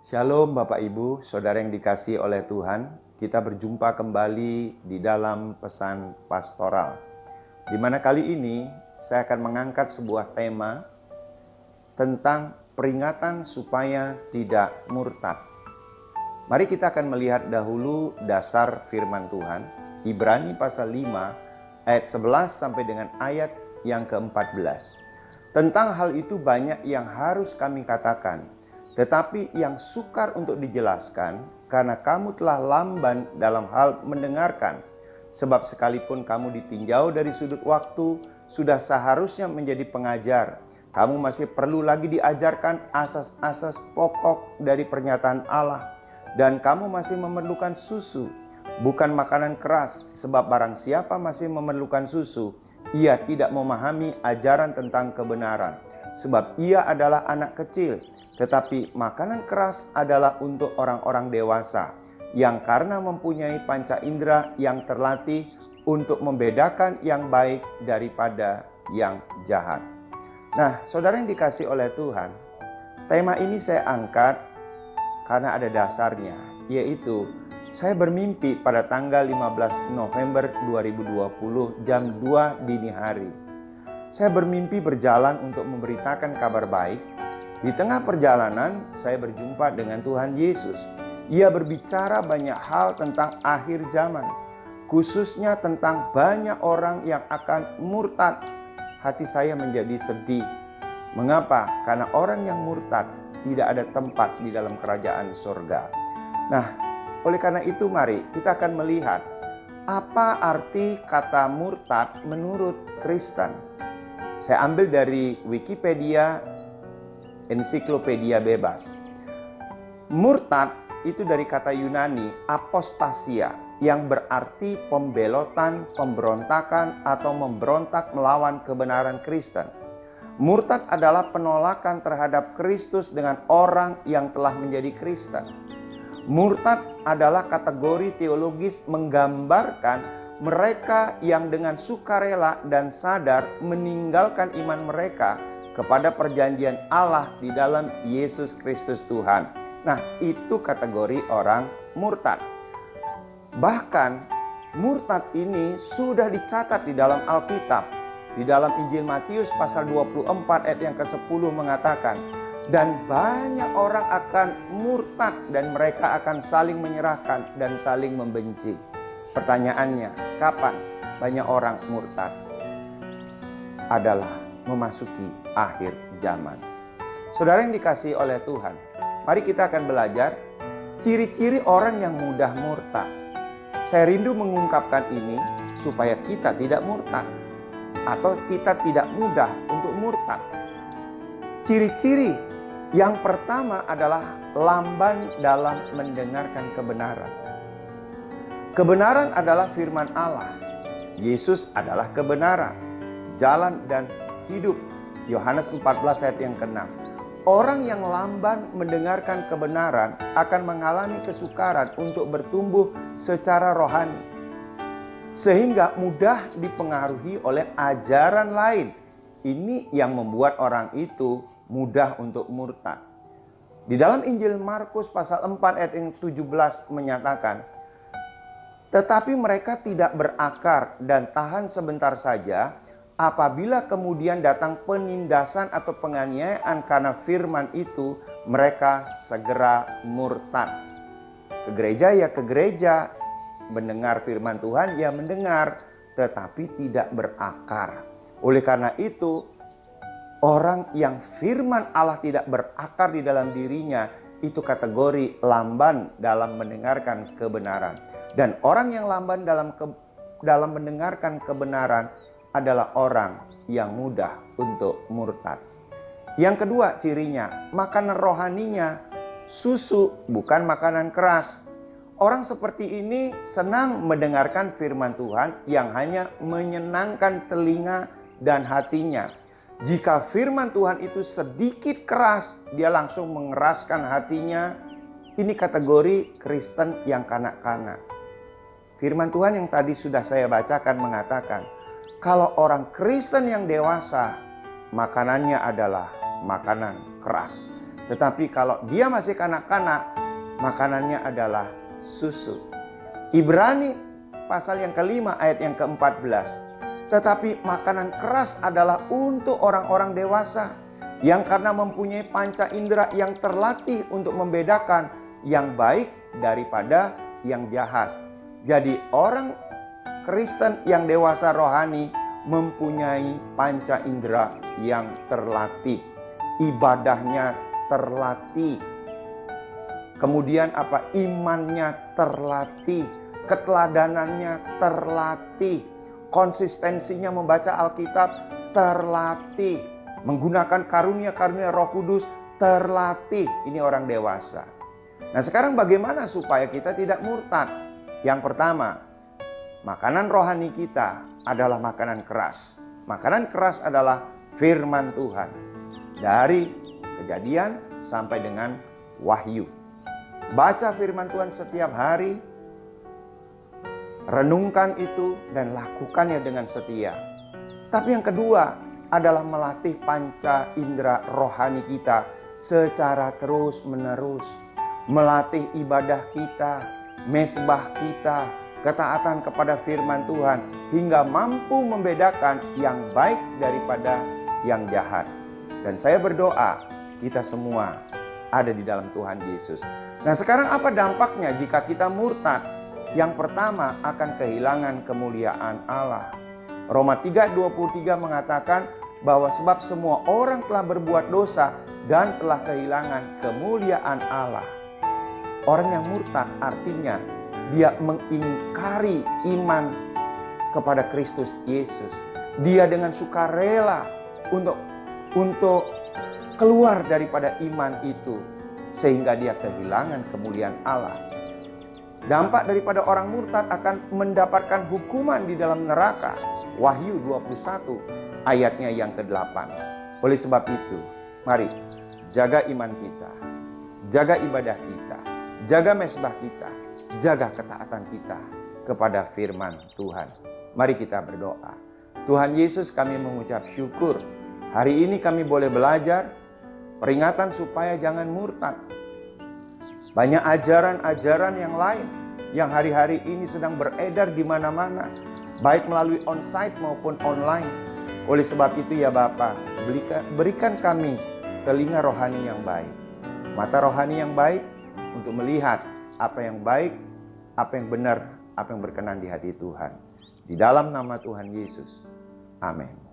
Shalom Bapak Ibu, Saudara yang dikasihi oleh Tuhan. Kita berjumpa kembali di dalam pesan pastoral. Di mana kali ini saya akan mengangkat sebuah tema tentang peringatan supaya tidak murtad. Mari kita akan melihat dahulu dasar firman Tuhan, Ibrani pasal 5 ayat 11 sampai dengan ayat yang ke-14. Tentang hal itu banyak yang harus kami katakan, tetapi yang sukar untuk dijelaskan, karena kamu telah lamban dalam hal mendengarkan. Sebab sekalipun kamu ditinjau dari sudut waktu, sudah seharusnya menjadi pengajar. Kamu masih perlu lagi diajarkan asas-asas pokok dari pernyataan Allah. Dan kamu masih memerlukan susu, bukan makanan keras. Sebab barang siapa masih memerlukan susu, ia tidak memahami ajaran tentang kebenaran. Sebab ia adalah anak kecil. Tetapi makanan keras adalah untuk orang-orang dewasa, yang karena mempunyai panca indera yang terlatih untuk membedakan yang baik daripada yang jahat. Nah, saudara yang dikasihi oleh Tuhan, tema ini saya angkat karena ada dasarnya, yaitu saya bermimpi pada tanggal 15 November 2020 jam 2 dini hari. Saya bermimpi berjalan untuk memberitakan kabar baik. Di tengah perjalanan, saya berjumpa dengan Tuhan Yesus. Ia berbicara banyak hal tentang akhir zaman, khususnya tentang banyak orang yang akan murtad. Hati saya menjadi sedih. Mengapa? Karena orang yang murtad tidak ada tempat di dalam kerajaan surga. Nah, oleh karena itu mari kita akan melihat apa arti kata murtad menurut Kristen. Saya ambil dari Wikipedia, ensiklopedia bebas. Murtad itu dari kata Yunani apostasia, yang berarti pembelotan, pemberontakan, atau memberontak melawan kebenaran Kristen. Murtad adalah penolakan terhadap Kristus dengan orang yang telah menjadi Kristen. Murtad adalah kategori teologis menggambarkan mereka yang dengan sukarela dan sadar meninggalkan iman mereka kepada perjanjian Allah di dalam Yesus Kristus Tuhan. Nah, itu kategori orang murtad. Bahkan murtad ini sudah dicatat di dalam Alkitab. Di dalam Injil Matius pasal 24 ayat yang ke-10 mengatakan, dan banyak orang akan murtad dan mereka akan saling menyerahkan dan saling membenci. Pertanyaannya, kapan banyak orang murtad? Adalah memasuki akhir zaman. Saudara yang dikasihi oleh Tuhan, mari kita akan belajar ciri-ciri orang yang mudah murtad. Saya rindu mengungkapkan ini supaya kita tidak murtad atau kita tidak mudah untuk murtad. Ciri-ciri yang pertama adalah lamban dalam mendengarkan kebenaran. Kebenaran adalah firman Allah. Yesus adalah kebenaran, jalan dan hidup. Yohanes 14 ayat yang ke-6. Orang yang lamban mendengarkan kebenaran akan mengalami kesukaran untuk bertumbuh secara rohani, sehingga mudah dipengaruhi oleh ajaran lain. Ini yang membuat orang itu mudah untuk murtad. Di dalam Injil Markus pasal 4 ayat yang 17 menyatakan, tetapi mereka tidak berakar dan tahan sebentar saja. Apabila kemudian datang penindasan atau penganiayaan karena firman itu, mereka segera murtad. Ke gereja ya ke gereja, mendengar firman Tuhan ya mendengar, tetapi tidak berakar. Oleh karena itu, orang yang firman Allah tidak berakar di dalam dirinya, itu kategori lamban dalam mendengarkan kebenaran. Dan orang yang lamban dalam mendengarkan kebenaran adalah orang yang mudah untuk murtad. Yang kedua cirinya, makanan rohaninya susu, bukan makanan keras. Orang seperti ini senang mendengarkan firman Tuhan yang hanya menyenangkan telinga dan hatinya. Jika firman Tuhan itu sedikit keras, dia langsung mengeraskan hatinya. Ini kategori Kristen yang kanak-kanak. Firman Tuhan yang tadi sudah saya bacakan mengatakan, kalau orang Kristen yang dewasa, makanannya adalah makanan keras. Tetapi kalau dia masih kanak-kanak, makanannya adalah susu. Ibrani pasal yang kelima ayat yang ke-14. Tetapi makanan keras adalah untuk orang-orang dewasa, yang karena mempunyai panca indera yang terlatih untuk membedakan yang baik daripada yang jahat. Jadi orang Kristen yang dewasa rohani mempunyai panca indera yang terlatih. Ibadahnya terlatih. Kemudian apa? Imannya terlatih. Keteladanannya terlatih. Konsistensinya membaca Alkitab terlatih. Menggunakan karunia-karunia Roh Kudus terlatih. Ini orang dewasa. Nah, sekarang bagaimana supaya kita tidak murtad? Yang pertama, makanan rohani kita adalah makanan keras. Makanan keras adalah firman Tuhan. Dari Kejadian sampai dengan Wahyu. Baca firman Tuhan setiap hari. Renungkan itu dan lakukannya dengan setia. Tapi yang kedua adalah melatih panca indera rohani kita secara terus-menerus. Melatih ibadah kita, mesbah kita, ketaatan kepada firman Tuhan, hingga mampu membedakan yang baik daripada yang jahat. Dan saya berdoa kita semua ada di dalam Tuhan Yesus. Nah, sekarang apa dampaknya jika kita murtad? Yang pertama, akan kehilangan kemuliaan Allah. Roma 3:23 mengatakan bahwa sebab semua orang telah berbuat dosa dan telah kehilangan kemuliaan Allah. Orang yang murtad artinya dia mengingkari iman kepada Kristus Yesus. Dia dengan sukarela untuk keluar daripada iman itu, sehingga dia kehilangan kemuliaan Allah. Dampak daripada orang murtad akan mendapatkan hukuman di dalam neraka. Wahyu 21 ayatnya yang ke-8. Oleh sebab itu, mari jaga iman kita, jaga ibadah kita, jaga mesbah kita, jaga ketaatan kita kepada firman Tuhan. Mari kita berdoa. Tuhan Yesus, kami mengucap syukur. Hari ini kami boleh belajar peringatan supaya jangan murtad. Banyak ajaran-ajaran yang lain yang hari-hari ini sedang beredar di mana-mana, baik melalui onsite maupun online. Oleh sebab itu ya Bapa, berikan kami telinga rohani yang baik, mata rohani yang baik untuk melihat apa yang baik, apa yang benar, apa yang berkenan di hati Tuhan. Di dalam nama Tuhan Yesus. Amin.